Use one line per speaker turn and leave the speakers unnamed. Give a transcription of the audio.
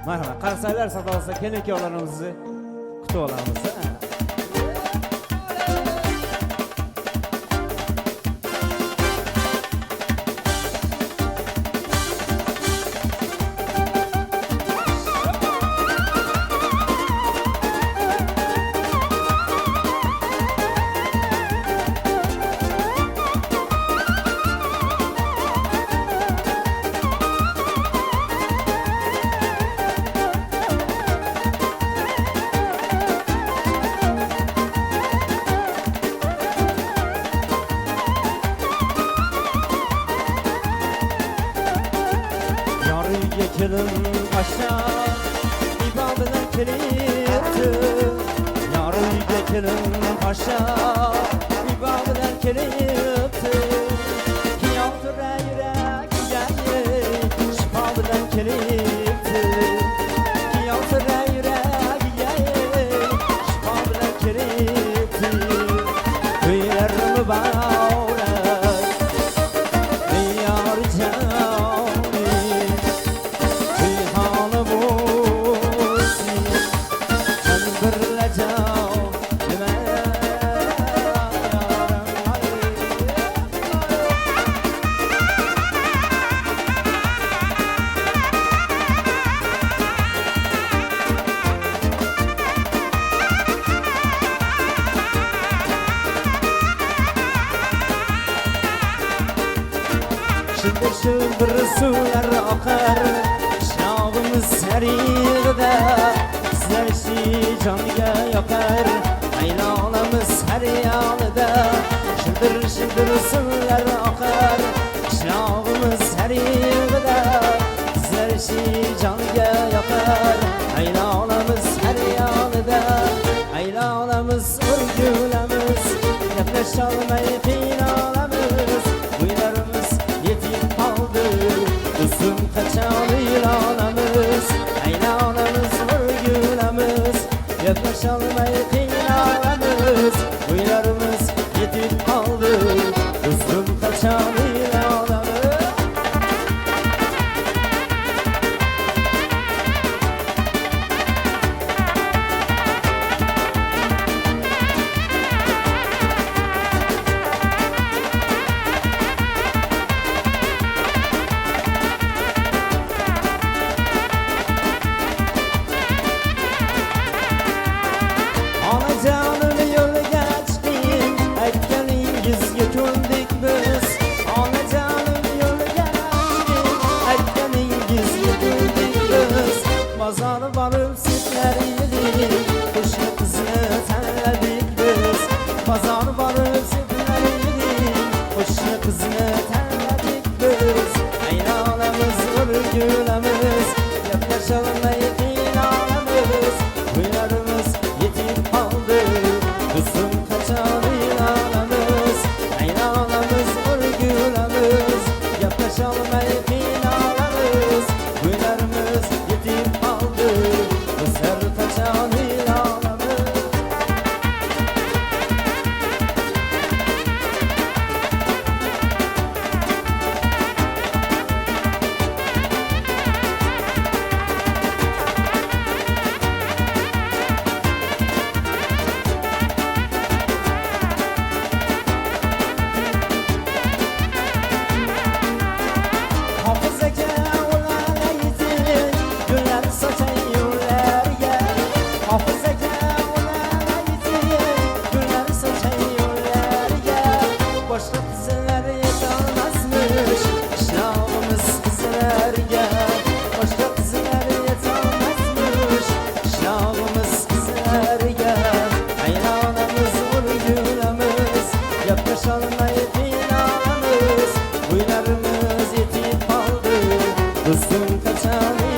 Merhaba, Qarsaylar sadası kenekyorlarımızı kutu olamiz. Kelin aşağı İba bilen kelipti Yar uyga kelin aşağı İba bilen kelipti Kiyaltıra yürek yeye Şifa bilen kelipti Kiyaltıra yürek yeye Şifa bilen kelipti Kıylarımı bağlar Şıldır sular akar Şavımız seriyede Sizlerşi canıya yakar Aylanamız her yanıda Şıldır sular akar Şavımız seriyede Sizlerşi canıya yakar Aylanamız her yanıda Aylanamız örgülemiz Nefes almayı finalamız Buylarımız yetim kaldı Uzun kaçan ilanamız Aylanamız örgülemiz Nefes almayı finalamız Buylarımız yetim kaldı Uzun kaçan ilanamız Pazarı varıp sütler yedik Kuşlu kızını terledik biz Pazarı varıp sütler yedik Kuşlu kızını terledik biz Aylanamız örgülemiz Yaklaşalım aylanamız Kuylarımız yetim kaldı Kızım kaçan ilanamız Aylanamız örgülemiz Yaklaşalım aylanamız Kuylarımız yetim kaldı Kızlar kaçan ilanamız Yaklaşalmayı finalamız Buylarımız yetim kaldı Kızım kaçan